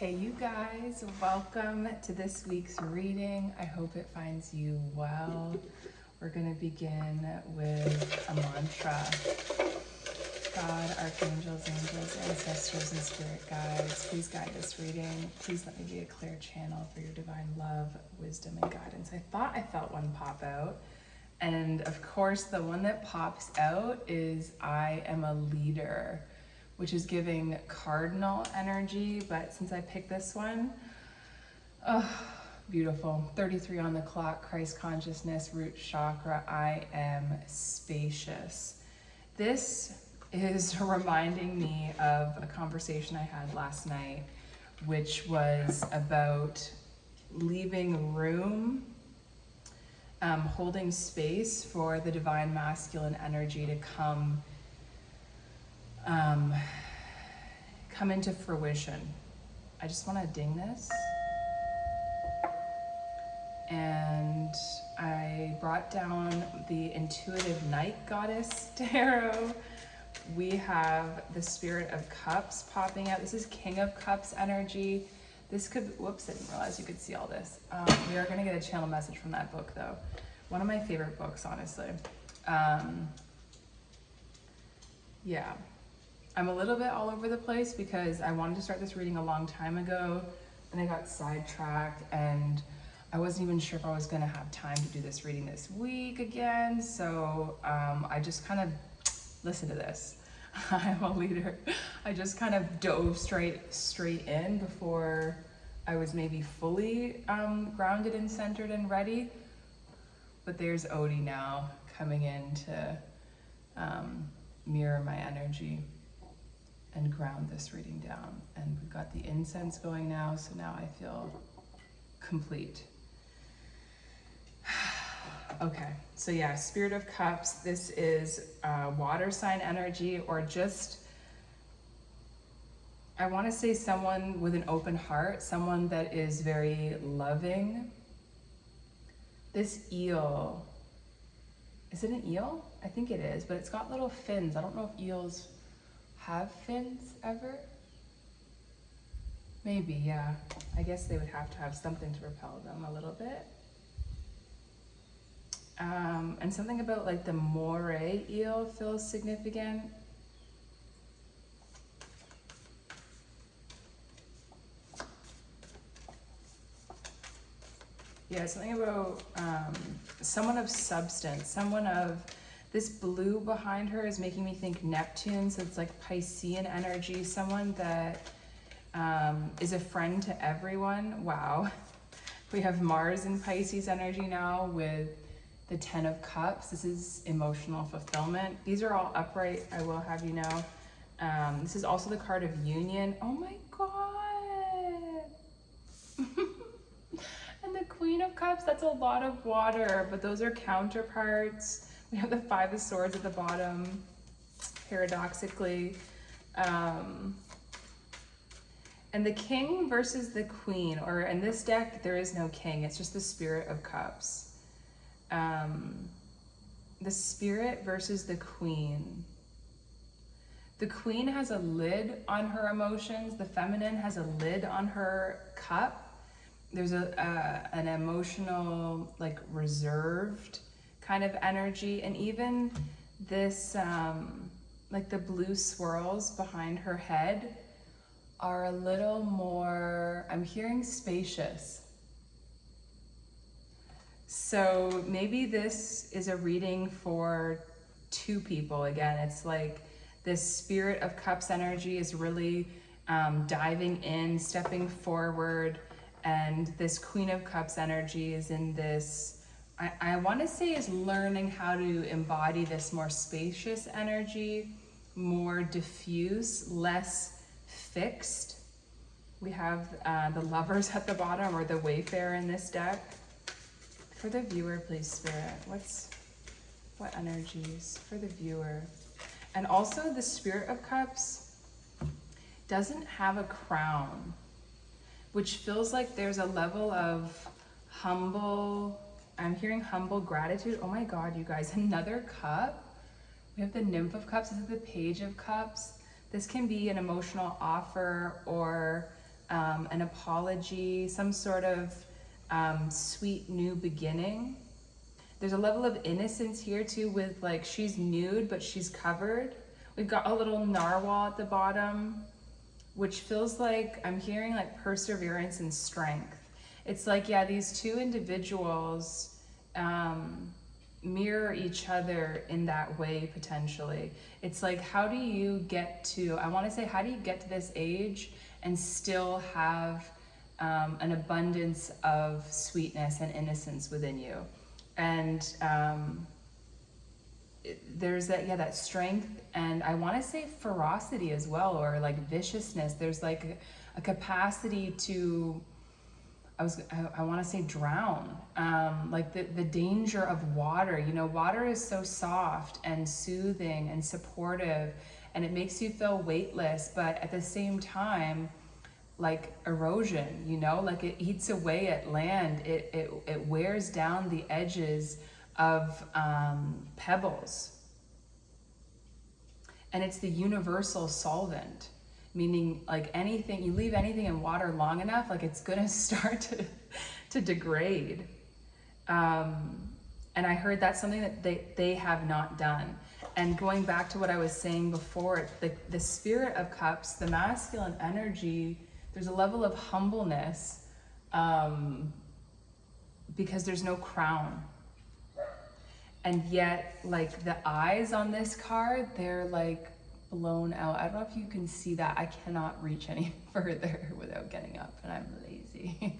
Hey you guys, welcome to this week's reading. I hope it finds you well. We're going to begin with a mantra. God, archangels, angels, ancestors, and spirit guides, please guide this reading. Please let me be a clear channel for your divine love, wisdom, and guidance. I thought I felt one pop out. And of course, the one that pops out is I am a leader, which is giving cardinal energy. But since I picked this one, oh, beautiful. 33 on the clock, Christ consciousness, root chakra, I am spacious. This is reminding me of a conversation I had last night, which was about leaving room, holding space for the divine masculine energy to come into fruition. I just want to ding this. And I brought down the Intuitive Night Goddess Tarot. We have the Spirit of Cups popping out. This is King of Cups energy. This could, whoops, I didn't realize you could see all this. We are going to get a channel message from that book though. One of my favorite books, honestly. Yeah. I'm a little bit all over the place because I wanted to start this reading a long time ago and I got sidetracked and I wasn't even sure if I was going to have time to do this reading this week again. So I just kind of, listen to this. I'm a leader. I just kind of dove straight in before I was maybe fully grounded and centered and ready. But there's Odie now coming in to mirror my energy and ground this reading down. And we've got the incense going now, so now I feel complete. Okay, so yeah, Spirit of Cups, this is water sign energy, or just, I want to say someone with an open heart, someone that is very loving. This eel, is it an eel? I think it is, but it's got little fins. I don't know if eels have fins ever? Maybe, yeah. I guess they would have to have something to repel them a little bit. And something about like the moray eel feels significant. Yeah, something about someone of substance, someone of, this blue behind her is making me think Neptune, so it's like Piscean energy, someone that is a friend to everyone. Wow. We have Mars in Pisces energy now with the 10 of Cups. This is emotional fulfillment. These are all upright, I will have you know. This is also the card of union. Oh my God. And the Queen of Cups, that's a lot of water, but those are counterparts. We have the Five of Swords at the bottom, paradoxically. And the King versus the Queen, or in this deck, there is no King, it's just the Spirit of Cups. The Spirit versus the Queen. The Queen has a lid on her emotions. The feminine has a lid on her cup. There's an emotional, like reserved kind of energy. And even this, like the blue swirls behind her head are a little more, I'm hearing spacious. So maybe this is a reading for two people. Again, it's like this Spirit of Cups energy is really diving in, stepping forward, and this Queen of Cups energy is in this, I want to say is learning how to embody this more spacious energy, more diffuse, less fixed. We have the Lovers at the bottom, or the Wayfarer in this deck. For the viewer, please, Spirit, what energies for the viewer? And also the Spirit of Cups doesn't have a crown, which feels like there's a level of humble, I'm hearing humble gratitude. Oh my God, you guys, another cup. We have the Nymph of Cups, this is the Page of Cups. This can be an emotional offer or an apology, some sort of sweet new beginning. There's a level of innocence here too, with like she's nude but she's covered. We've got a little narwhal at the bottom, which feels like I'm hearing like perseverance and strength. It's like, yeah, these two individuals mirror each other in that way potentially. It's like, how do you get to, I want to say, how do you get to this age and still have an abundance of sweetness and innocence within you? And there's that, yeah, that strength, and I want to say ferocity as well, or like viciousness. There's like a capacity to, I want to say drown, like the danger of water. You know, water is so soft and soothing and supportive, and it makes you feel weightless, but at the same time, like erosion, you know, like it eats away at land. It wears down the edges of pebbles. And it's the universal solvent, meaning like anything, you leave anything in water long enough, like it's gonna start to degrade. And I heard that's something that they have not done. And going back to what I was saying before, the Spirit of Cups, the masculine energy, there's a level of humbleness because there's no crown. And yet, like the eyes on this card, they're like blown out. I don't know if you can see that. I cannot reach any further without getting up, and I'm lazy.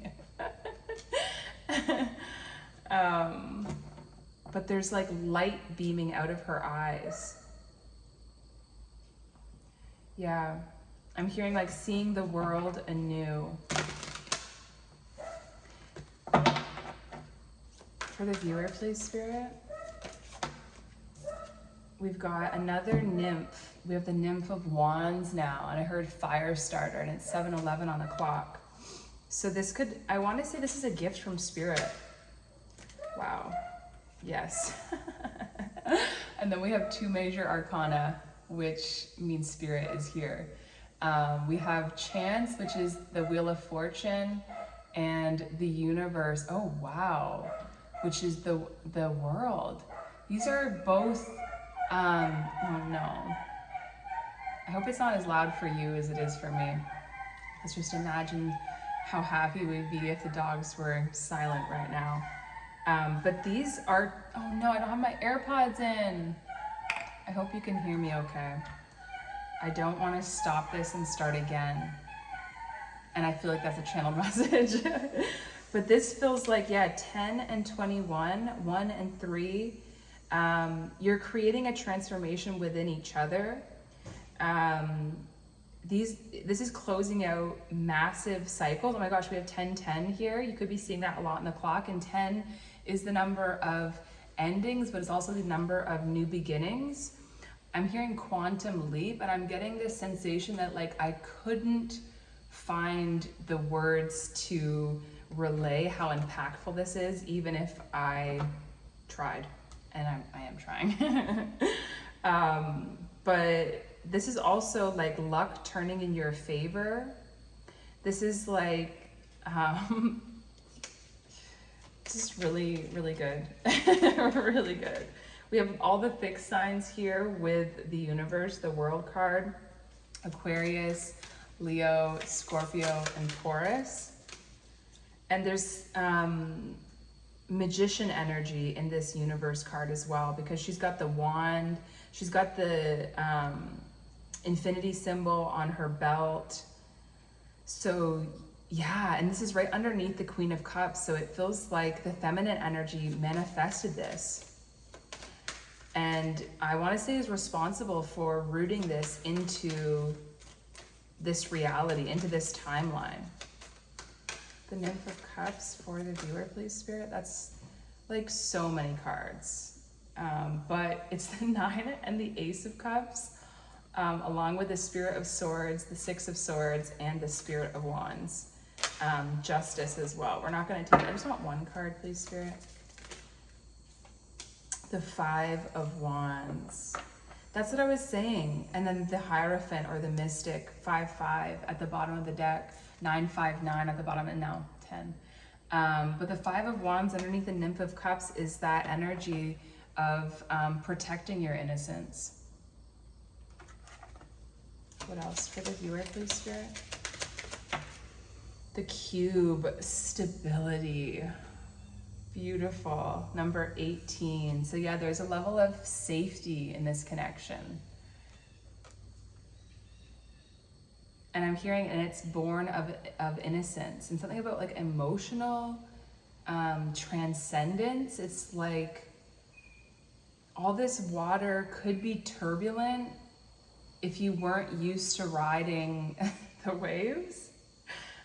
But there's like light beaming out of her eyes. Yeah, I'm hearing like seeing the world anew. For the viewer, please, Spirit. We've got another nymph. We have the Nymph of Wands now, and I heard fire starter, and it's 7:11 on the clock. So this could, I want to say this is a gift from Spirit. Wow. Yes. And then we have two major arcana, which means Spirit is here. We have Chance, which is the Wheel of Fortune, and the Universe. Oh, wow. Which is the World. These are both, oh no. I hope it's not as loud for you as it is for me. Let's just imagine how happy we'd be if the dogs were silent right now. But these are, oh no, I don't have my AirPods in. I hope you can hear me okay. I don't want to stop this and start again. And I feel like that's a channeled message. But this feels like, yeah, 10 and 21, 1 and 3. You're creating a transformation within each other. This is closing out massive cycles. Oh my gosh, we have 10-10 here. You could be seeing that a lot in the clock. And 10 is the number of endings, but it's also the number of new beginnings. I'm hearing quantum leap, and I'm getting this sensation that like I couldn't find the words to relay how impactful this is, even if I tried, and I am trying. But this is also like luck turning in your favor. This is like, this is really, really good. Really good. We have all the fixed signs here with the Universe, the World card, Aquarius, Leo, Scorpio, and Taurus. And there's magician energy in this Universe card as well, because she's got the wand, she's got the infinity symbol on her belt. So yeah, and this is right underneath the Queen of Cups, so it feels like the feminine energy manifested this. And I want to say is responsible for rooting this into this reality, into this timeline. The Nymph of Cups for the viewer, please, Spirit. That's like so many cards. But it's the 9 and the Ace of Cups, along with the Spirit of Swords, the 6 of Swords, and the Spirit of Wands. Justice as well. We're not going to take, I just want one card, please, Spirit. The 5 of Wands. That's what I was saying. And then the Hierophant or the Mystic, 5-5 at the bottom of the deck. 959 at the bottom, and now 10. But the Five of Wands underneath the Nymph of Cups is that energy of protecting your innocence. What else for the viewer, please, Spirit? The Cube, stability. Beautiful. Number 18. So yeah, there's a level of safety in this connection. And I'm hearing, and it's born of innocence and something about like emotional transcendence. It's like all this water could be turbulent if you weren't used to riding the waves.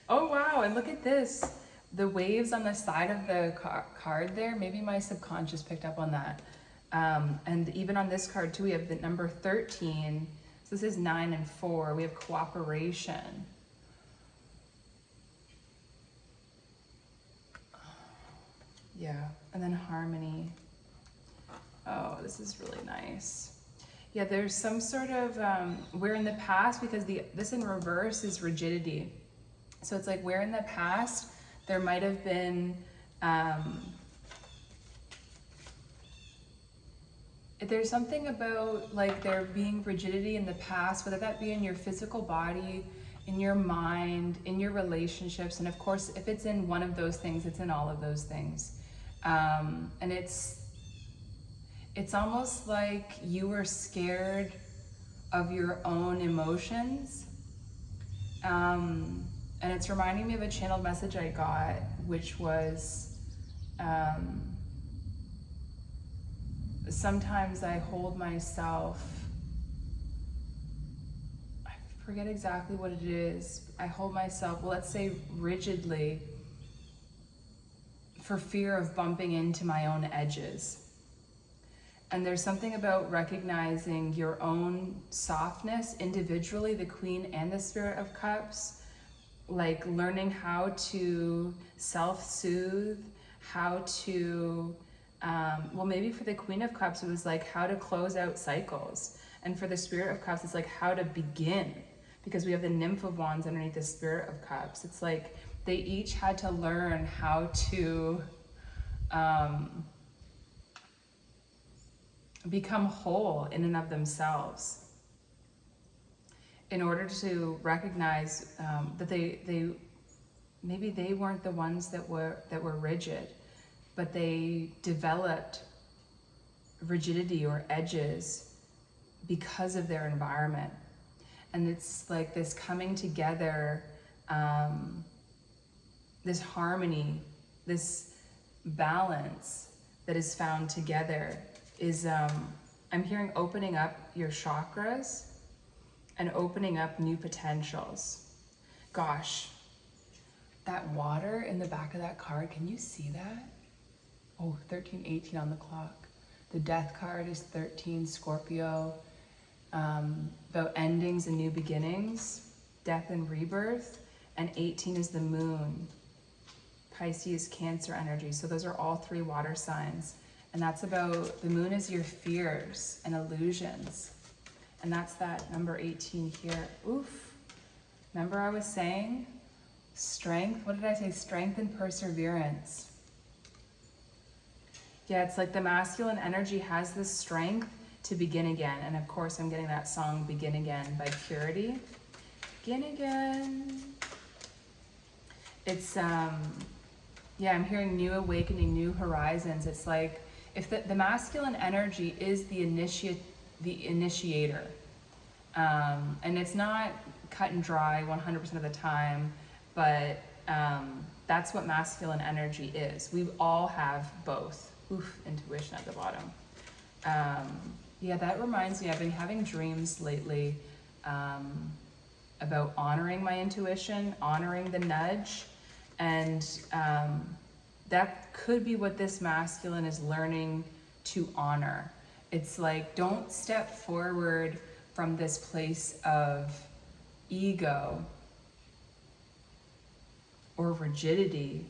Oh wow, and look at this. The waves on the side of the card there, maybe my subconscious picked up on that. And even on this card too, we have the number 13. So this is 9 and 4. We have cooperation. Yeah, and then harmony. Oh, this is really nice. Yeah, there's some sort of, where in the past, because this in reverse is rigidity. So it's like where in the past there might have been, there's something about like there being rigidity in the past, whether that be in your physical body, in your mind, in your relationships, and of course, if it's in one of those things, it's in all of those things. And it's almost like you were scared of your own emotions. And it's reminding me of a channeled message I got, which was, sometimes I hold myself, I forget exactly what it is. I hold myself, well, let's say rigidly, for fear of bumping into my own edges. And there's something about recognizing your own softness individually, the Queen and the Spirit of Cups, like learning how to self-soothe, how to, well, maybe for the Queen of Cups, it was like how to close out cycles. And for the Spirit of Cups, it's like how to begin, because we have the Nymph of Wands underneath the Spirit of Cups. It's like they each had to learn how to become whole in and of themselves in order to recognize that maybe they weren't the ones that were rigid, but they developed rigidity or edges because of their environment. And it's like this coming together, this harmony, this balance that is found together is, I'm hearing opening up your chakras and opening up new potentials. Gosh, that water in the back of that card, can you see that? Oh, 13:18 on the clock. The Death card is 13, Scorpio, about endings and new beginnings, death and rebirth, and 18 is the moon, Pisces, Cancer energy. So those are all three water signs. And that's about, the moon is your fears and illusions. And that's that number 18 here. Oof. Remember I was saying strength? What did I say? Strength and perseverance. Yeah, it's like the masculine energy has this strength to begin again. And of course, I'm getting that song Begin Again by Purity. Begin again. It's, yeah, I'm hearing new awakening, new horizons. It's like, if the masculine energy is the initiator, and it's not cut and dry 100% of the time, but that's what masculine energy is. We all have both. Oof, intuition at the bottom. Yeah, that reminds me, I've been having dreams lately about honoring my intuition, honoring the nudge, and that could be what this masculine is learning to honor. It's like, don't step forward from this place of ego or rigidity,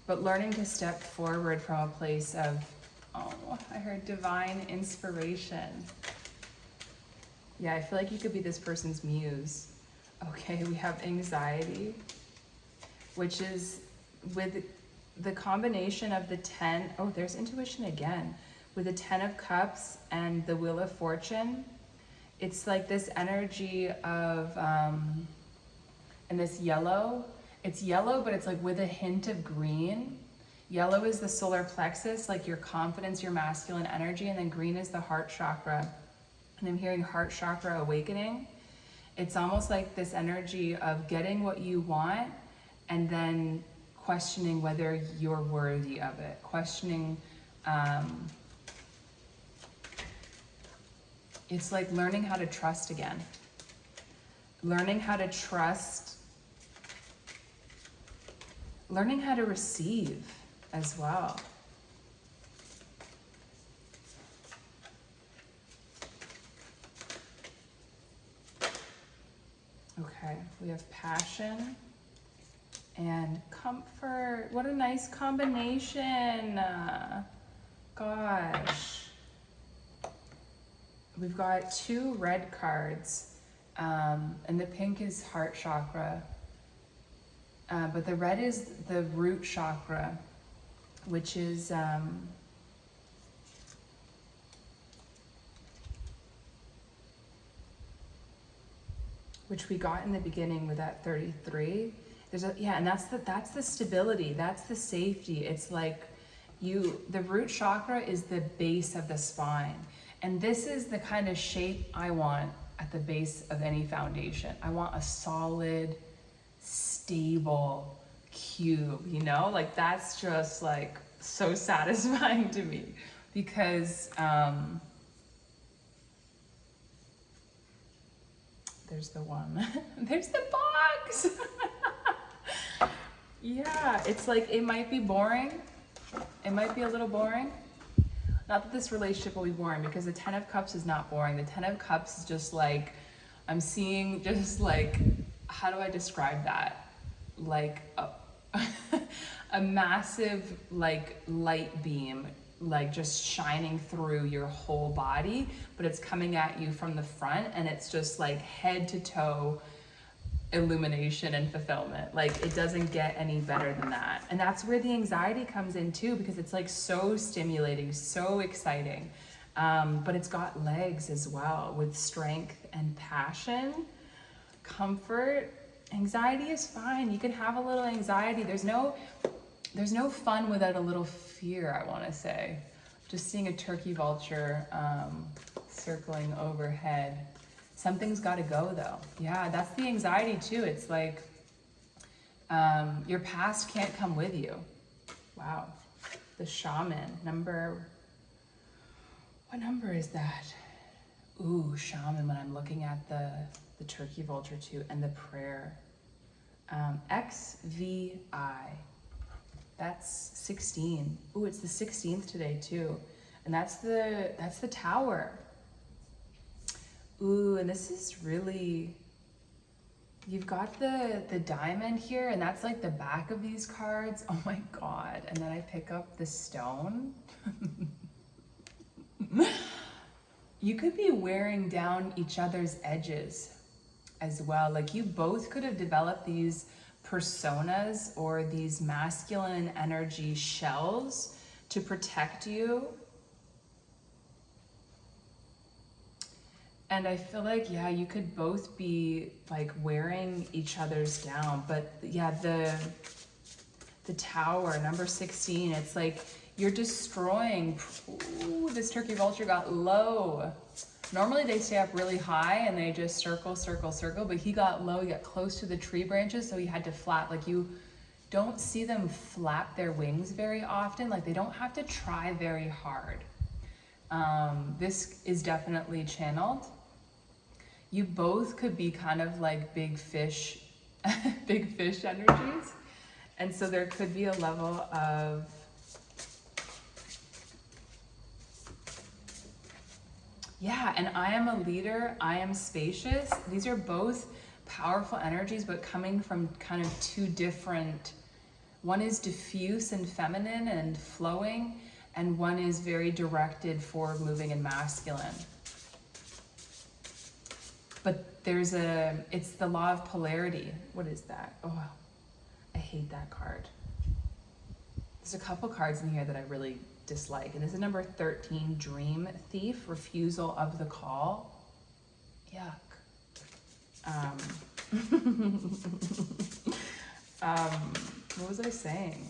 but learning to step forward from a place of, oh, I heard divine inspiration. Yeah, I feel like you could be this person's muse. Okay, we have anxiety, which is with the combination of the 10, oh, there's intuition again. With the 10 of Cups and the Wheel of Fortune, it's like this energy of, and this yellow. It's yellow, but it's like with a hint of green. Yellow is the solar plexus, like your confidence, your masculine energy, and then green is the heart chakra. And I'm hearing heart chakra awakening. It's almost like this energy of getting what you want and then questioning whether you're worthy of it. Questioning, it's like learning how to trust again. Learning how to trust, learning how to receive as well. Okay, we have passion and comfort. What a nice combination. Gosh. We've got 2 red cards, and the pink is heart chakra, but the red is the root chakra, which is which we got in the beginning with that 33. And that's the stability, that's the safety. It's like the root chakra is the base of the spine. And this is the kind of shape I want at the base of any foundation. I want a solid, stable cube, you know? Like that's just like so satisfying to me because there's the one, there's the box. Yeah, it's like, it might be boring. It might be a little boring. Not that this relationship will be boring, because the 10 of Cups is not boring. The 10 of Cups is just like, I'm seeing just like, how do I describe that? Like a massive like light beam, like just shining through your whole body, but it's coming at you from the front, and it's just like head to toe illumination and fulfillment. Like it doesn't get any better than that. And that's where the anxiety comes in too, because it's like so stimulating, so exciting. But it's got legs as well, with strength and passion, comfort. Anxiety is fine. You can have a little anxiety. There's no fun without a little fear, I want to say. Just seeing a turkey vulture circling overhead. Something's got to go though. Yeah, that's the anxiety too. It's like your past can't come with you. Wow. The shaman what number is that? Ooh, shaman, when I'm looking at the turkey vulture too, and the prayer. XVI. That's 16. Ooh, it's the 16th today too. And that's the tower. Ooh, and this is really, you've got the diamond here, and that's like the back of these cards. Oh my God. And then I pick up the stone. You could be wearing down each other's edges as well. Like you both could have developed these personas or these masculine energy shells to protect you. And I feel like, yeah, you could both be like wearing each other's down. But yeah, the tower, number 16, it's like you're destroying. Ooh, this turkey vulture got low. Normally they stay up really high and they just circle, circle, circle, but he got low, he got close to the tree branches, so he had to flap. Like you don't see them flap their wings very often. Like they don't have to try very hard. This is definitely channeled. You both could be kind of like big fish, big fish energies. And so there could be a level of, yeah, and I am a leader, I am spacious. These are both powerful energies, but coming from kind of two different, one is diffuse and feminine and flowing, and one is very directed, forward moving and masculine. But it's the law of polarity. What is that? Oh, I hate that card. There's a couple cards in here that I really dislike. And this is number 13, Dream Thief, Refusal of the Call. Yuck. What was I saying?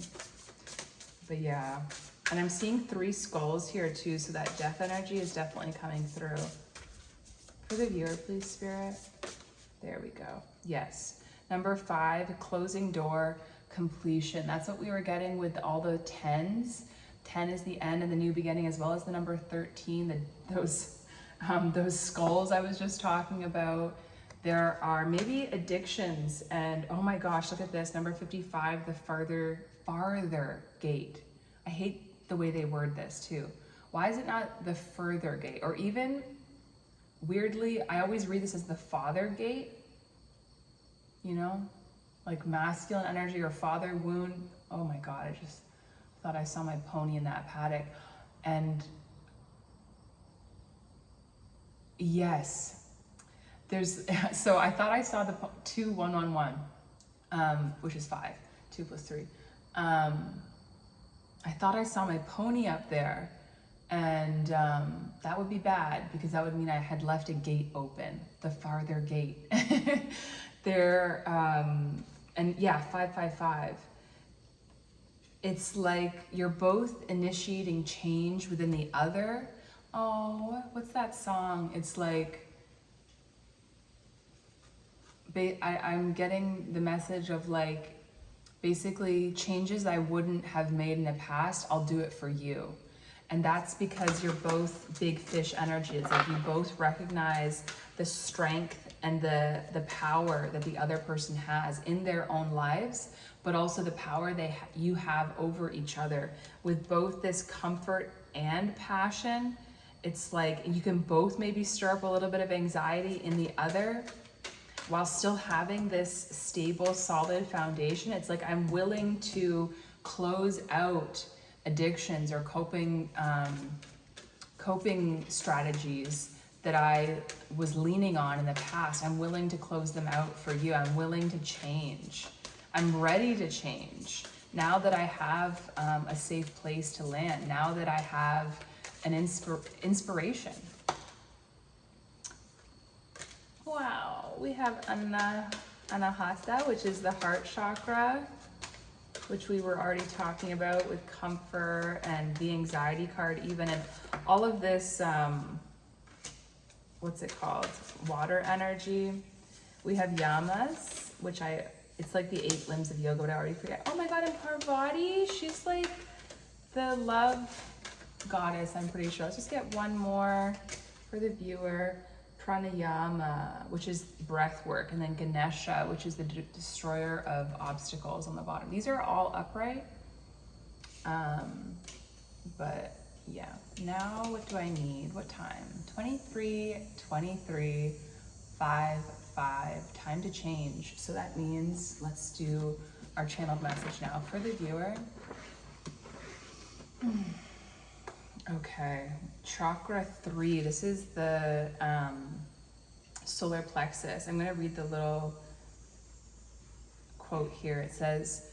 But yeah, and I'm seeing 3 skulls here too, so that death energy is definitely coming through. For the viewer, please, Spirit. There we go. Yes. Number 5, closing door, completion. That's what we were getting with all the 10s. 10 is the end and the new beginning, as well as the number 13, those skulls I was just talking about. There are maybe addictions, and oh my gosh, look at this, number 55, the farther gate. I hate the way they word this too. Why is it not the further gate? Or even, weirdly, I always read this as the father gate, you know, like masculine energy or father wound. Oh my God, I just thought I saw my pony in that paddock. And yes, so I thought I saw the 2 1 1 1, which is 5, 2 plus 3. I thought I saw my pony up there, and that would be bad because that would mean I had left a gate open, the farther gate. There, and yeah, 555. It's like you're both initiating change within the other. Oh, what's that song? It's like, I'm getting the message of like, basically changes I wouldn't have made in the past, I'll do it for you. And that's because you're both big fish energy. It's like you both recognize the strength and the power that the other person has in their own lives, but also the power you have over each other. With both this comfort and passion, it's like you can both maybe stir up a little bit of anxiety in the other, while still having this stable, solid foundation. It's like I'm willing to close out addictions or coping strategies that I was leaning on in the past. I'm willing to close them out for you. I'm willing to change. I'm ready to change. Now that I have a safe place to land, now that I have an inspiration. Wow, we have Anahata, which is the heart chakra, which we were already talking about with comfort and the anxiety card even, and all of this, what's it called? Water energy. We have Yamas, which it's like the 8 limbs of yoga, but I already forget. Oh my God, and Parvati, she's like the love goddess, I'm pretty sure. Let's just get one more for the viewer. Pranayama, which is breath work, and then Ganesha, which is the destroyer of obstacles on the bottom. These are all upright, but yeah. Now what do I need? What time? 23, 5, 5. Time to change. So that means let's do our channeled message now for the viewer. Okay, chakra 3. This is the solar plexus. I'm going to read the little quote here. It says,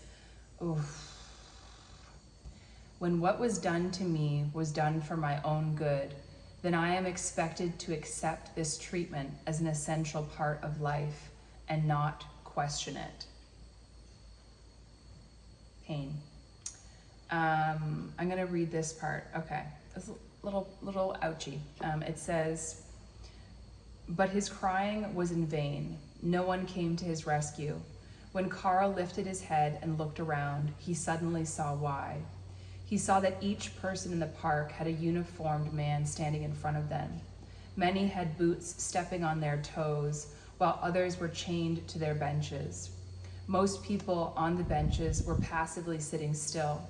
oof, when what was done to me was done for my own good, then I am expected to accept this treatment as an essential part of life and not question it. Pain. I'm going to read this part. Okay. It's a little ouchy. It says, but his crying was in vain. No one came to his rescue. When Carl lifted his head and looked around, he suddenly saw why. He saw that each person in the park had a uniformed man standing in front of them. Many had boots stepping on their toes, while others were chained to their benches. Most people on the benches were passively sitting still.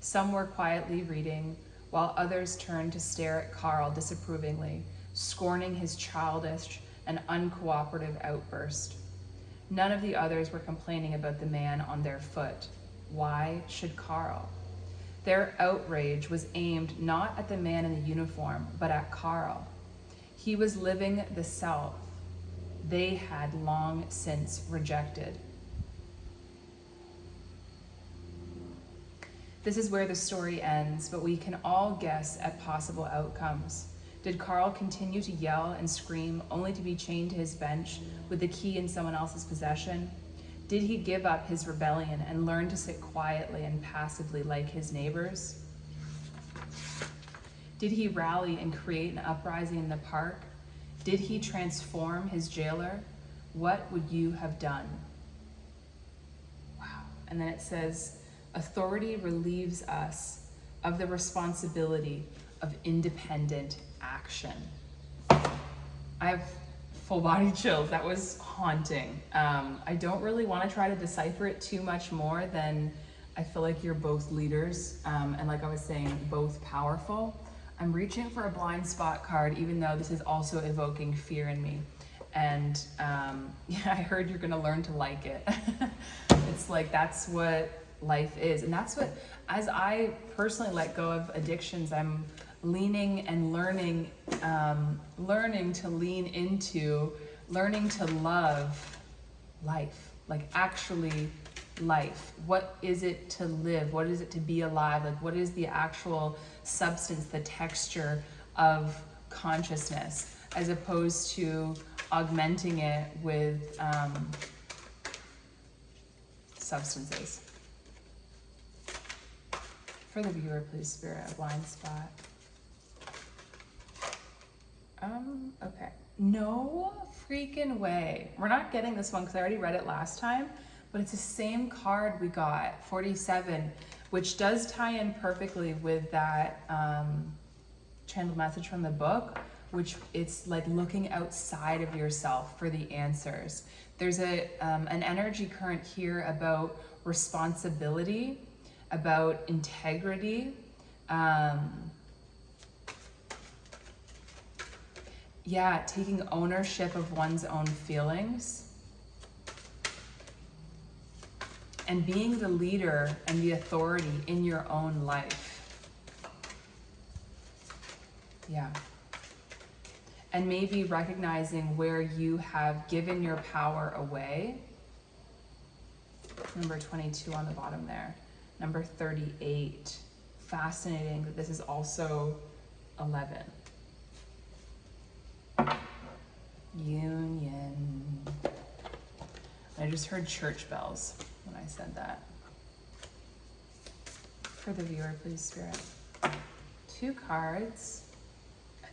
Some were quietly reading, while others turned to stare at Carl disapprovingly, scorning his childish and uncooperative outburst. None of the others were complaining about the man on their foot. Why should Carl? Their outrage was aimed not at the man in the uniform, but at Carl. He was living the self, they had long since rejected. This is where the story ends, but we can all guess at possible outcomes. Did Carl continue to yell and scream only to be chained to his bench with the key in someone else's possession? Did he give up his rebellion and learn to sit quietly and passively like his neighbors? Did he rally and create an uprising in the park? Did he transform his jailer? What would you have done? Wow. And then it says, authority relieves us of the responsibility of independent action. I have full body chills. That was haunting. I don't really want to try to decipher it too much more than I feel like you're both leaders, and like I was saying, both powerful. I'm reaching for a blind spot card, even though this is also evoking fear in me. And yeah, I heard you're gonna learn to like it. It's like, that's what life is. And that's what, as I personally let go of addictions, I'm leaning and learning to lean into, learning to love life, like actually life. What is it to live? What is it to be alive? Like, what is the actual substance, the texture of consciousness, as opposed to augmenting it with substances. For the viewer, please, Spirit, a blind spot. Okay. No freaking way. We're not getting this one because I already read it last time, but it's the same card we got, 47, which does tie in perfectly with that channeled message from the book, which it's like looking outside of yourself for the answers. There's an energy current here about responsibility, about integrity, yeah, taking ownership of one's own feelings, and being the leader and the authority in your own life. Yeah. And maybe recognizing where you have given your power away. Number 22 on the bottom there. Number 38. Fascinating that this is also 11. Union. I just heard church bells when I said that. For the viewer, please, Spirit. 2 cards.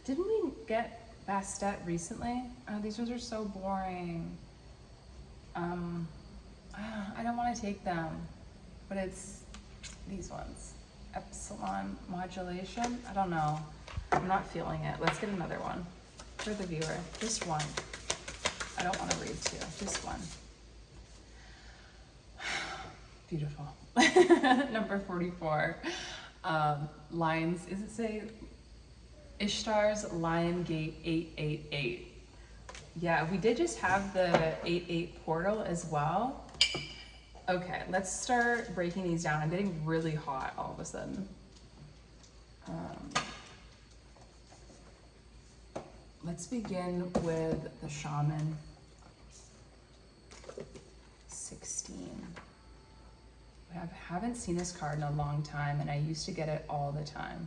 Didn't we get Bastet recently? Oh, these ones are so boring. I don't want to take them, but it's these ones. Epsilon modulation. I don't know. I'm not feeling it. Let's get another one for the viewer. Just one. I don't want to read 2. Just one. Beautiful. Number 44. Lions. Is it say Ishtar's Lion Gate 888? Yeah, we did just have the 88 portal as well. Okay, let's start breaking these down. I'm getting really hot all of a sudden. Let's begin with the shaman. 16. I haven't seen this card in a long time, and I used to get it all the time.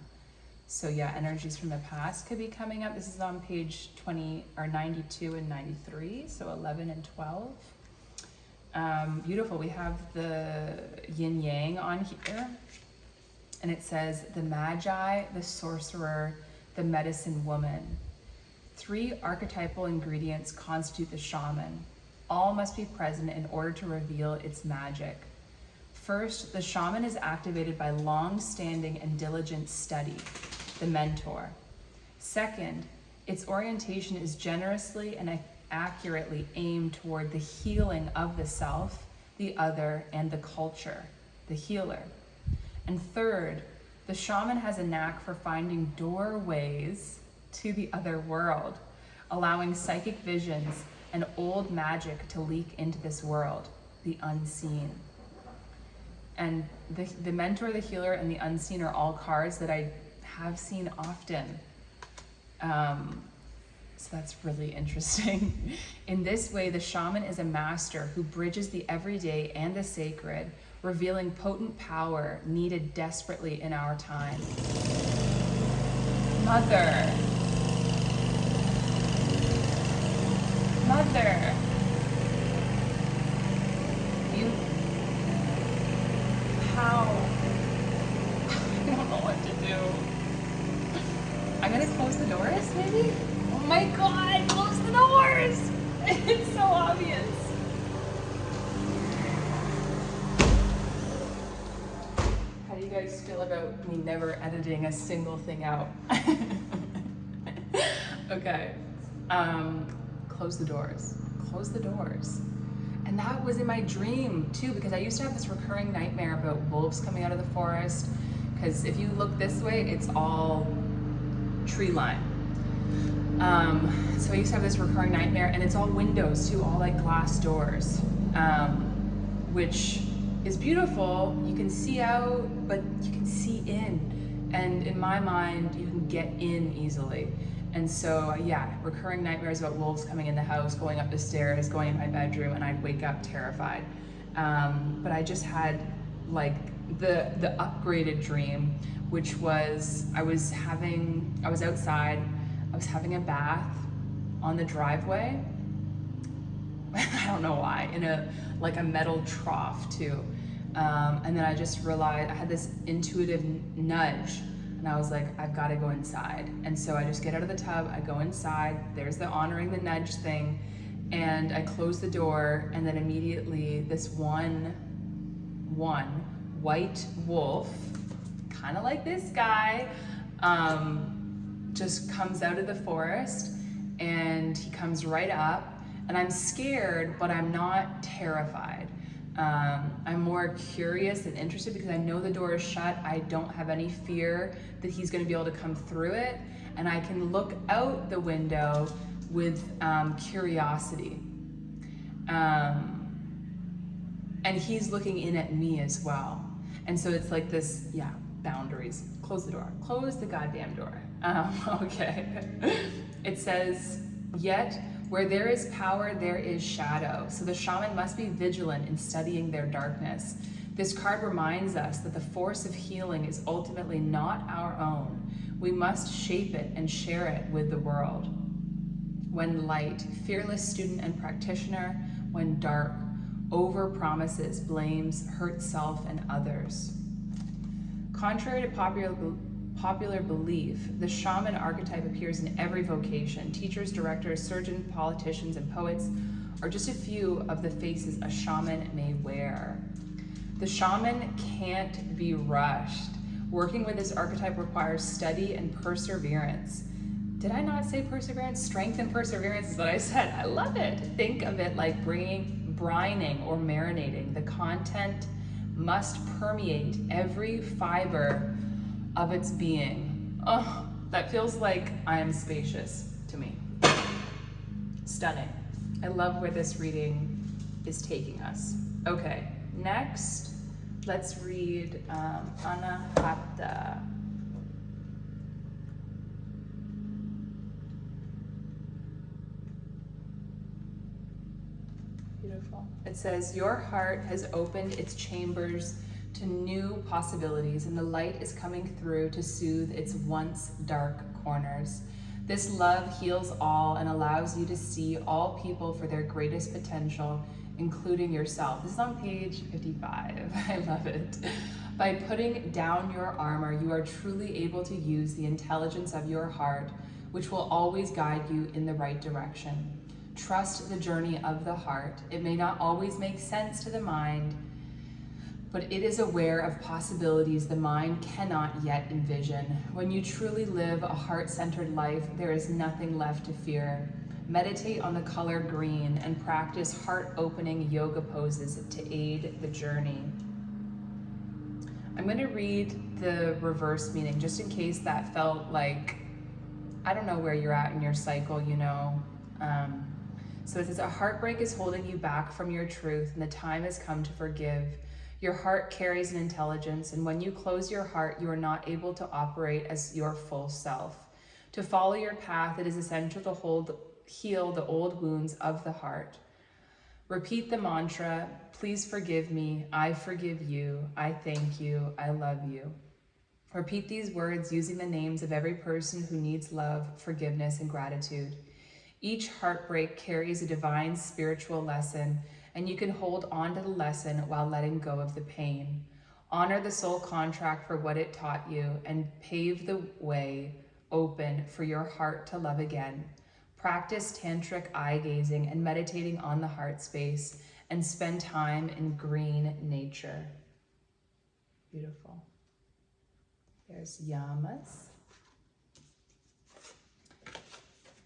So yeah, energies from the past could be coming up. This is on page 20 or 92 and 93, so 11 and 12. Beautiful. We have the yin yang on here, and it says the magi, the sorcerer, the medicine woman. 3 archetypal ingredients constitute the shaman. All must be present in order to reveal its magic. First, the shaman is activated by long-standing and diligent study, the mentor. Second, its orientation is generously and accurately aimed toward the healing of the self, the other, and the culture, the healer. And third, the shaman has a knack for finding doorways to the other world, allowing psychic visions and old magic to leak into this world, the unseen. And the mentor, the healer, and the unseen are all cards that I have seen often. So that's really interesting. In this way, the shaman is a master who bridges the everyday and the sacred, revealing potent power needed desperately in our time. Mother. Mother. You. How? I don't know what to do. I'm gonna close the doors, maybe? Oh my God, close the doors! It's so obvious. How do you guys feel about me never editing a single thing out? Okay, close the doors. Close the doors. And that was in my dream too, because I used to have this recurring nightmare about wolves coming out of the forest. Because if you look this way, it's all tree line. So I used to have this recurring nightmare, and it's all windows too, all like glass doors, which is beautiful. You can see out, but you can see in. And in my mind, you can get in easily. And so, yeah, recurring nightmares about wolves coming in the house, going up the stairs, going in my bedroom, and I'd wake up terrified. But I just had like the upgraded dream, which was I was outside, I was having a bath on the driveway. I don't know why, in a metal trough too. And then I just realized I had this intuitive nudge, and I was like, I've got to go inside. And so I just get out of the tub, I go inside, there's the honoring the nudge thing, and I close the door, and then immediately this one white wolf, kind of like this guy, just comes out of the forest, and he comes right up, and I'm scared, but I'm not terrified. I'm more curious and interested because I know the door is shut. I don't have any fear that he's going to be able to come through it, and I can look out the window with curiosity. And he's looking in at me as well. And so it's like this, yeah, boundaries. Close the door. Close the goddamn door. Okay. It says, yet where there is power, there is shadow. So the shaman must be vigilant in studying their darkness. This card reminds us that the force of healing is ultimately not our own. We must shape it and share it with the world. When light, fearless student and practitioner. When dark, over promises, blames, hurts self and others. Contrary to popular belief, the shaman archetype appears in every vocation. Teachers, directors, surgeons, politicians, and poets are just a few of the faces a shaman may wear. The shaman can't be rushed. Working with this archetype requires study and perseverance. Did I not say perseverance? Strength and perseverance is what I said. I love it. Think of it like brining or marinating. The content must permeate every fiber of its being. Oh, that feels like I am spacious to me. Stunning. I love where this reading is taking us. Okay, next, let's read Anahata. Beautiful. It says, your heart has opened its chambers to new possibilities, and the light is coming through to soothe its once dark corners. This love heals all and allows you to see all people for their greatest potential, including yourself. This is on page 55. I love it. By putting down your armor, you are truly able to use the intelligence of your heart, which will always guide you in the right direction. Trust the journey of the heart. It may not always make sense to the mind, but it is aware of possibilities the mind cannot yet envision. When you truly live a heart-centered life, there is nothing left to fear. Meditate on the color green and practice heart-opening yoga poses to aid the journey. I'm going to read the reverse meaning just in case that felt like, I don't know where you're at in your cycle, you know. So it says, a heartbreak is holding you back from your truth, and the time has come to forgive. Your heart carries an intelligence, and when you close your heart, you are not able to operate as your full self. To follow your path, it is essential to heal the old wounds of the heart. Repeat the mantra, please forgive me, I forgive you, I thank you, I love you. Repeat these words using the names of every person who needs love, forgiveness, and gratitude. Each heartbreak carries a divine spiritual lesson, and you can hold on to the lesson while letting go of the pain. Honor the soul contract for what it taught you and pave the way open for your heart to love again. Practice tantric eye gazing and meditating on the heart space, and spend time in green nature. Beautiful. There's yamas.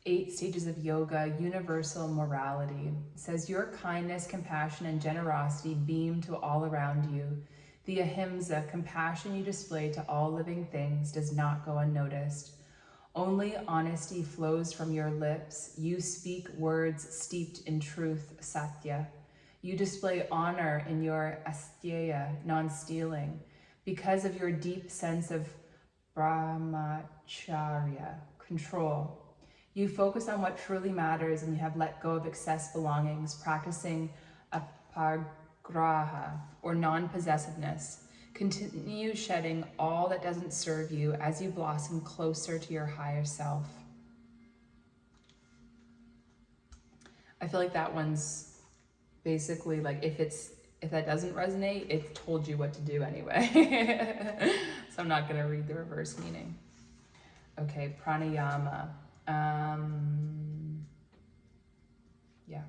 8 stages of yoga, universal morality. It says, your kindness, compassion, and generosity beam to all around you. The ahimsa, compassion you display to all living things, does not go unnoticed. Only honesty flows from your lips. You speak words steeped in truth, satya. You display honor in your asteya, non-stealing, because of your deep sense of brahmacharya, control. You focus on what truly matters, and you have let go of excess belongings, practicing aparigraha, or non-possessiveness. Continue shedding all that doesn't serve you as you blossom closer to your higher self. I feel like that one's basically like, if that doesn't resonate, it told you what to do anyway. So I'm not going to read the reverse meaning. Okay, pranayama. Yeah.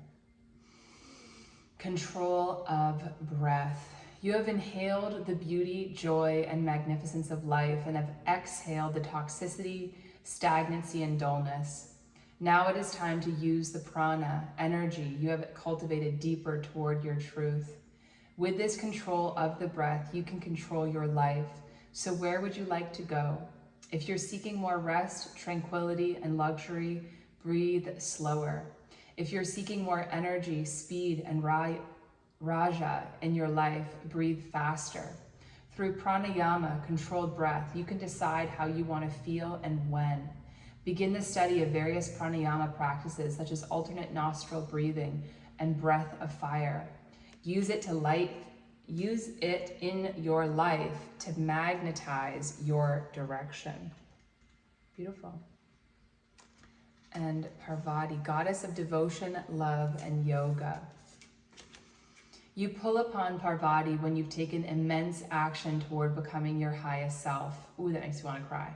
Control of breath. You have inhaled the beauty, joy, and magnificence of life and have exhaled the toxicity, stagnancy, and dullness. Now it is time to use the prana, energy you have cultivated deeper toward your truth. With this control of the breath, you can control your life. So where would you like to go? If you're seeking more rest, tranquility, and luxury, breathe slower. If you're seeking more energy, speed, and raja in your life, breathe faster. Through pranayama, controlled breath, you can decide how you want to feel and when. Begin the study of various pranayama practices such as alternate nostril breathing and breath of fire. Use it in your life to magnetize your direction. Beautiful. And Parvati, goddess of devotion, love, and yoga. You pull upon Parvati when you've taken immense action toward becoming your highest self. Ooh, that makes me want to cry.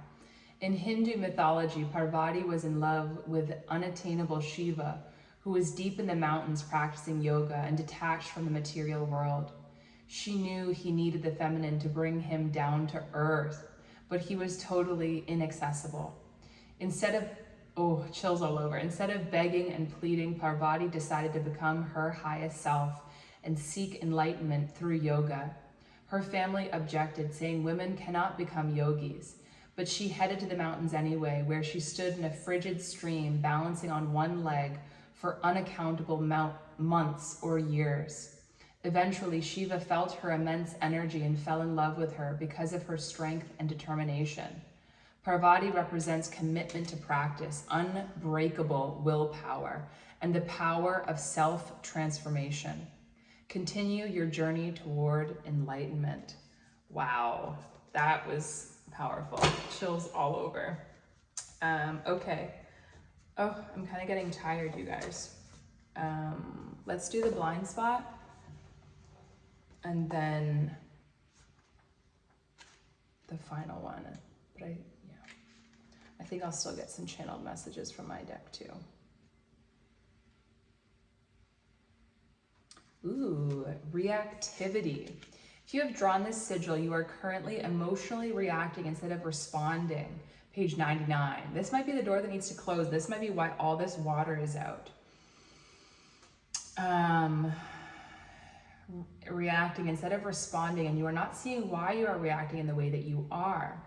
In Hindu mythology, Parvati was in love with unattainable Shiva, who was deep in the mountains practicing yoga and detached from the material world. She knew he needed the feminine to bring him down to earth, but he was totally inaccessible. Instead of chills all over. Instead of begging and pleading, Parvati decided to become her highest self and seek enlightenment through yoga. Her family objected, saying women cannot become yogis, but she headed to the mountains anyway, where she stood in a frigid stream, balancing on one leg for unaccountable months or years. Eventually, Shiva felt her immense energy and fell in love with her because of her strength and determination. Parvati represents commitment to practice, unbreakable willpower, and the power of self-transformation. Continue your journey toward enlightenment. Wow, that was powerful. Chills all over. Okay. Oh, I'm kind of getting tired, you guys. Let's do the blind spot. And then the final one. But I think I'll still get some channeled messages from my deck too. Ooh, reactivity. If you have drawn this sigil, you are currently emotionally reacting instead of responding. Page 99. This might be the door that needs to close. This might be why all this water is out. Reacting instead of responding, and you are not seeing why you are reacting in the way that you are.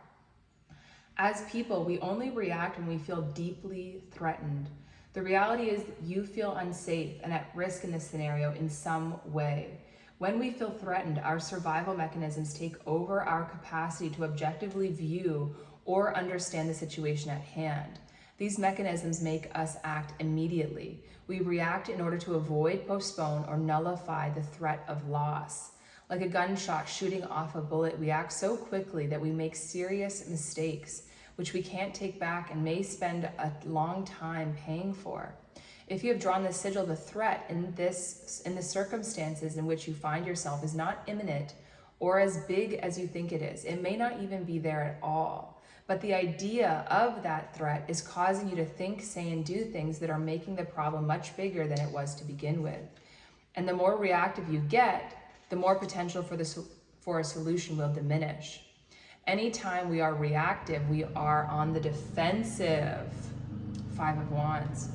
As people, we only react when we feel deeply threatened. The reality is you feel unsafe and at risk in this scenario in some way. When we feel threatened, our survival mechanisms take over our capacity to objectively view or understand the situation at hand. These mechanisms make us act immediately. We react in order to avoid, postpone, or nullify the threat of loss. Like a gunshot shooting off a bullet, we act so quickly that we make serious mistakes, which we can't take back and may spend a long time paying for. If you have drawn the sigil, the threat in the circumstances in which you find yourself is not imminent or as big as you think it is. It may not even be there at all. But the idea of that threat is causing you to think, say, and do things that are making the problem much bigger than it was to begin with. And the more reactive you get, the more potential for a solution will diminish. Anytime we are reactive, we are on the defensive. 5 of Wands.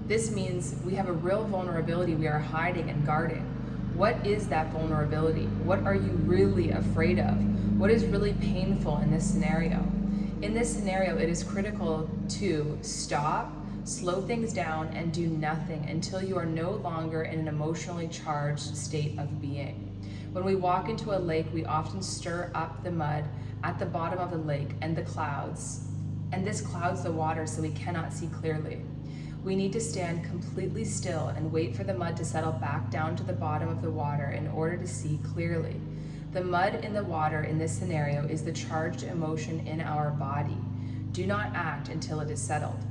This means we have a real vulnerability we are hiding and guarding. What is that vulnerability? What are you really afraid of? What is really painful in this scenario? In this scenario, it is critical to stop, slow things down, and do nothing until you are no longer in an emotionally charged state of being. When we walk into a lake, we often stir up the mud at the bottom of the lake and the clouds, and this clouds the water so we cannot see clearly. We need to stand completely still and wait for the mud to settle back down to the bottom of the water in order to see clearly. The mud in the water in this scenario is the charged emotion in our body. Do not act until it is settled.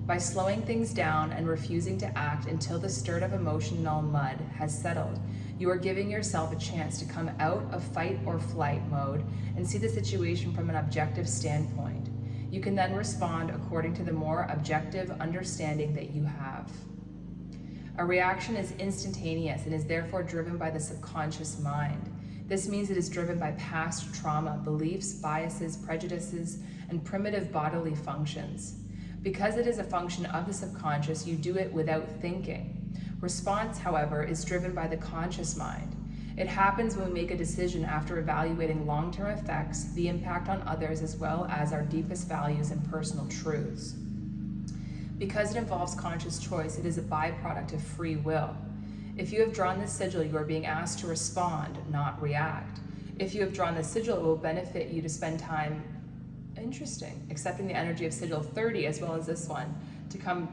By slowing things down and refusing to act until the stirred up emotional mud has settled, you are giving yourself a chance to come out of fight or flight mode and see the situation from an objective standpoint. You can then respond according to the more objective understanding that you have. A reaction is instantaneous and is therefore driven by the subconscious mind. This means it is driven by past trauma, beliefs, biases, prejudices, and primitive bodily functions. Because it is a function of the subconscious, you do it without thinking. Response, however, is driven by the conscious mind. It happens when we make a decision after evaluating long-term effects, the impact on others, as well as our deepest values and personal truths. Because it involves conscious choice, it is a byproduct of free will. If you have drawn this sigil, you are being asked to respond, not react. If you have drawn this sigil, it will benefit you to spend time, accepting the energy of sigil 30 as well as this one, to coming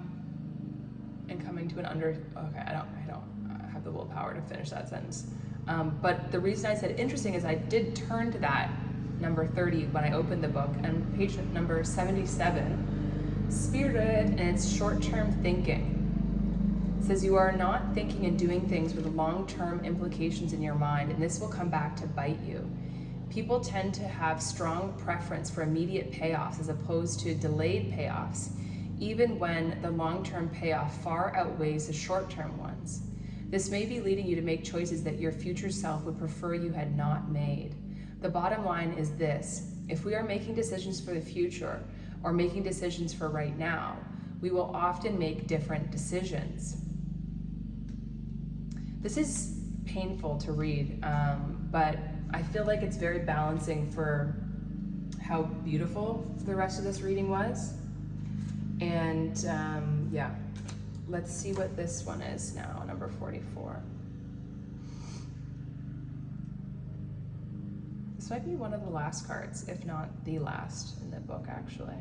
to an okay, I don't have the willpower to finish that sentence. But the reason I said interesting is I did turn to that number 30 when I opened the book, and page number 77, Spirit, and it's short-term thinking. It says you are not thinking and doing things with long-term implications in your mind, and this will come back to bite you. People tend to have strong preference for immediate payoffs as opposed to delayed payoffs, even when the long-term payoff far outweighs the short-term ones. This may be leading you to make choices that your future self would prefer you had not made. The bottom line is this: if we are making decisions for the future or making decisions for right now, we will often make different decisions. This is painful to read, but I feel like it's very balancing for how beautiful the rest of this reading was. And yeah, let's see what this one is now, number 44. This might be one of the last cards, if not the last in the book, actually,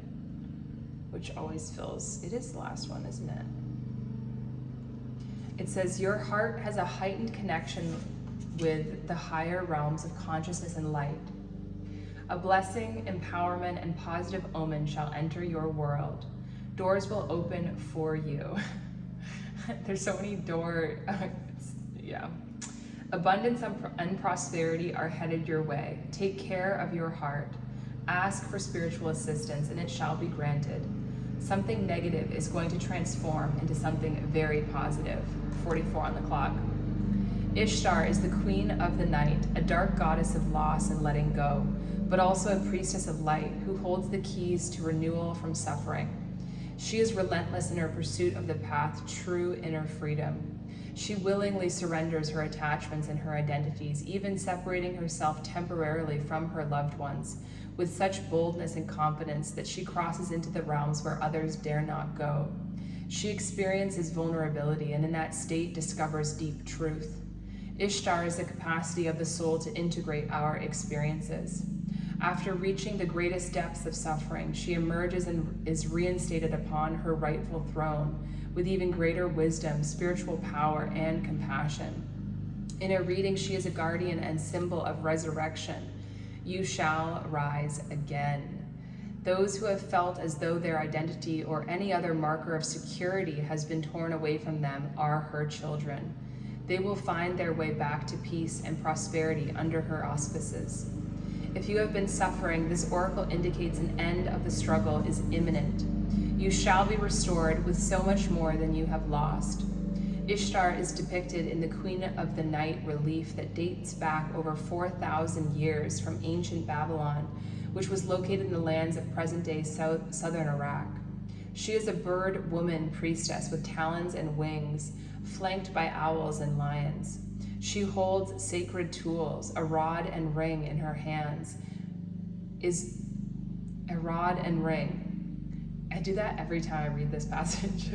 which always feels, it is the last one, isn't it? It says, your heart has a heightened connection with the higher realms of consciousness and light. A blessing, empowerment, and positive omen shall enter your world. Doors will open for you. There's so many doors. Yeah. Abundance and prosperity are headed your way. Take care of your heart. Ask for spiritual assistance, and it shall be granted. Something negative is going to transform into something very positive. 44 on the clock. Ishtar is the queen of the night, a dark goddess of loss and letting go, but also a priestess of light who holds the keys to renewal from suffering. She is relentless in her pursuit of the path to true inner freedom. She willingly surrenders her attachments and her identities, even separating herself temporarily from her loved ones, with such boldness and confidence that she crosses into the realms where others dare not go. She experiences vulnerability, and in that state discovers deep truth. Ishtar is the capacity of the soul to integrate our experiences. After reaching the greatest depths of suffering, she emerges and is reinstated upon her rightful throne with even greater wisdom, spiritual power, and compassion. In her reading, she is a guardian and symbol of resurrection. You shall rise again. Those who have felt as though their identity or any other marker of security has been torn away from them are her children. They will find their way back to peace and prosperity under her auspices. If you have been suffering, this oracle indicates an end of the struggle is imminent. You shall be restored with so much more than you have lost. Ishtar is depicted in the Queen of the Night relief that dates back over 4,000 years from ancient Babylon, which was located in the lands of present-day southern Iraq. She is a bird woman priestess with talons and wings, flanked by owls and lions. She holds sacred tools. A rod and ring in her hands is a rod and ring. I do that every time I read this passage.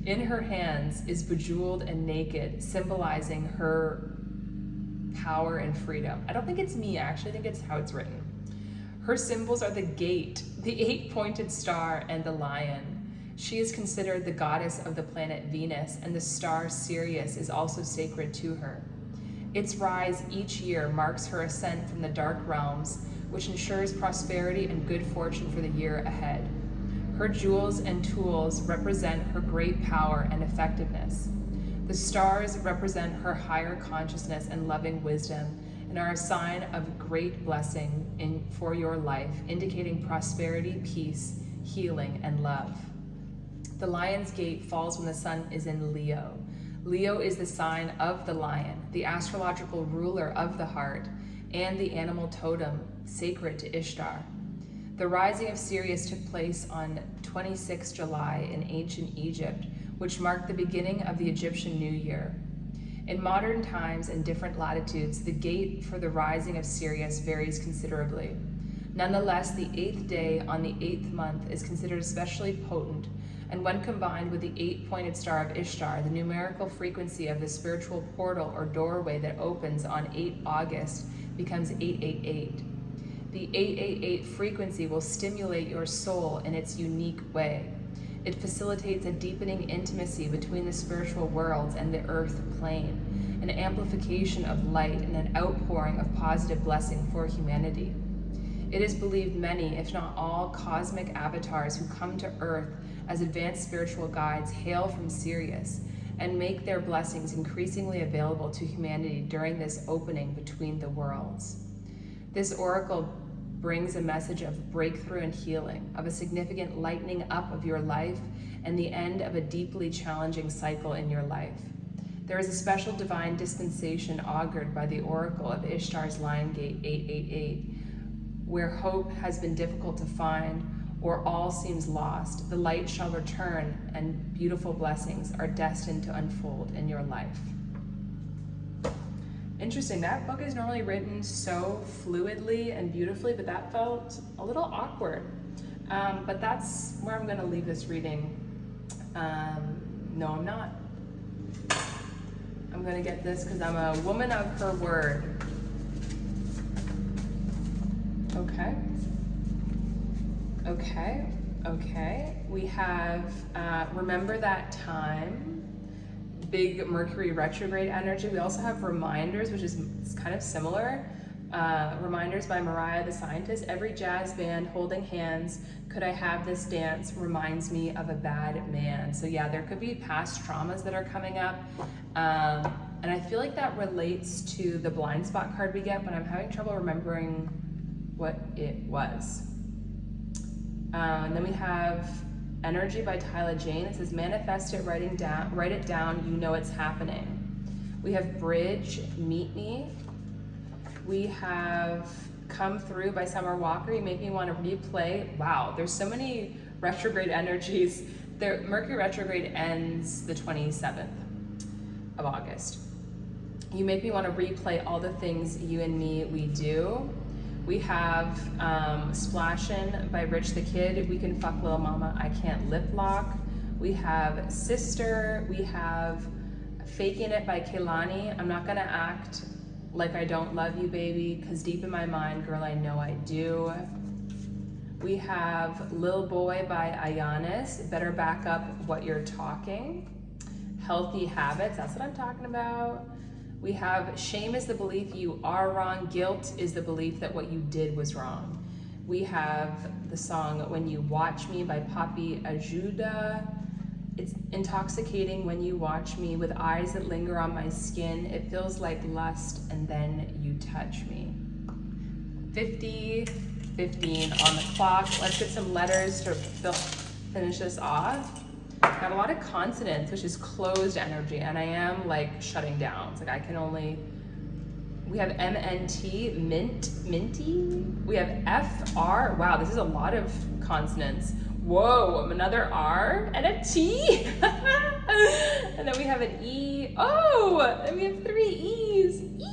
In her hands is bejeweled and naked, symbolizing her power and freedom. I don't think it's me, actually. I think it's how it's written. Her symbols are the gate, the 8-pointed star, and the lion. She is considered the goddess of the planet Venus, and the star Sirius is also sacred to her. Its rise each year marks her ascent from the dark realms, which ensures prosperity and good fortune for the year ahead. Her jewels and tools represent her great power and effectiveness. The stars represent her higher consciousness and loving wisdom, and are a sign of great blessing for your life, indicating prosperity, peace, healing, and love. The lion's gate falls when the sun is in Leo. Leo is the sign of the lion, the astrological ruler of the heart, and the animal totem sacred to Ishtar. The rising of Sirius took place on 26 July in ancient Egypt, which marked the beginning of the Egyptian New Year. In modern times and different latitudes, the gate for the rising of Sirius varies considerably. Nonetheless, the 8th day on the 8th month is considered especially potent, and when combined with the 8-pointed star of Ishtar, the numerical frequency of the spiritual portal or doorway that opens on 8 August becomes 888. The 888 frequency will stimulate your soul in its unique way. It facilitates a deepening intimacy between the spiritual worlds and the earth plane, an amplification of light and an outpouring of positive blessing for humanity. It is believed many, if not all, cosmic avatars who come to earth as advanced spiritual guides hail from Sirius and make their blessings increasingly available to humanity during this opening between the worlds. This oracle brings a message of breakthrough and healing, of a significant lightening up of your life, and the end of a deeply challenging cycle in your life. There is a special divine dispensation augured by the oracle of Ishtar's Lion Gate 888, where hope has been difficult to find or all seems lost. The light shall return, and beautiful blessings are destined to unfold in your life. Interesting, that book is normally written so fluidly and beautifully, but that felt a little awkward. But that's where I'm gonna leave this reading. No, I'm not. I'm gonna get this because I'm a woman of her word. Okay. We have, remember that time, big Mercury retrograde energy. We also have reminders, which is kind of similar. Reminders by Mariah the Scientist. Every jazz band holding hands, could I have this dance, reminds me of a bad man. So yeah, there could be past traumas that are coming up. And I feel like that relates to the blind spot card we get, but I'm having trouble remembering what it was. And then we have Energy by Tyler Jane. It says, manifest it, write it down, you know it's happening. We have Bridge, Meet Me. We have Come Through by Summer Walker. You make me want to replay. Wow, there's so many retrograde energies. Mercury retrograde ends the 27th of August. You make me want to replay all the things you and me, we do. We have Splashin' by Rich the Kid. We Can Fuck Lil Mama, I Can't Lip Lock. We have Sister. We have Faking It by Kehlani. I'm not gonna act like I don't love you, baby, because deep in my mind, girl, I know I do. We have Lil Boy by Ayanis, Better Back Up What You're Talking. Healthy Habits, that's what I'm talking about. We have Shame is the belief you are wrong, guilt is the belief that what you did was wrong. We have the song When You Watch Me by Papi Ajuda. It's intoxicating when you watch me with eyes that linger on my skin. It feels like lust and then you touch me. 50, 15 on the clock. Let's get some letters to finish this off. I have a lot of consonants, which is closed energy, and I am like shutting down. It's like I can only, we have MNT, minty. We have FR, wow, this is a lot of consonants. Whoa, another R and a T. And then we have an E. Oh, and we have 3 E's. E.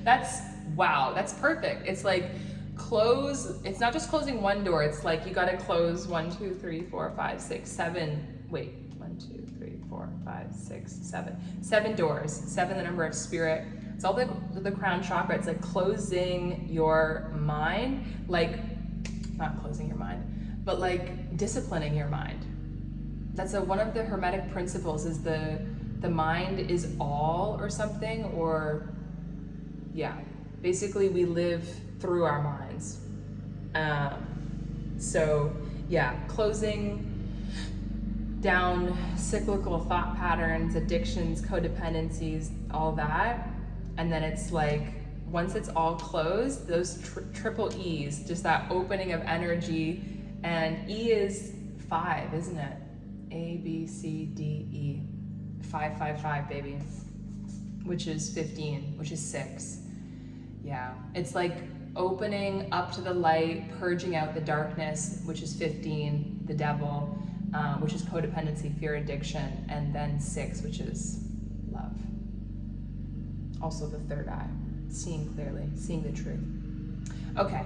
That's, wow, that's perfect. It's like close, it's not just closing one door, it's like you gotta close 1, 2, 3, 4, 5, 6, 7, wait, 1, 2, 3, 4, 5, 6, 7. 7 doors, 7 the number of spirit. It's all the crown chakra. It's like closing your mind, like, not closing your mind, but like disciplining your mind. That's one of the Hermetic principles is the mind is all or something, or yeah, basically we live through our minds. So yeah, closing down cyclical thought patterns, addictions, codependencies, all that. And then it's like, once it's all closed, those triple E's, just that opening of energy, and E is 5, isn't it? A, B, C, D, E. 5, 5, 5, baby. Which is 15, which is 6. Yeah, it's like opening up to the light, purging out the darkness, which is 15, the devil, which is codependency, fear, addiction, and then 6, which is love. Also the third eye. Seeing clearly, seeing the truth. Okay,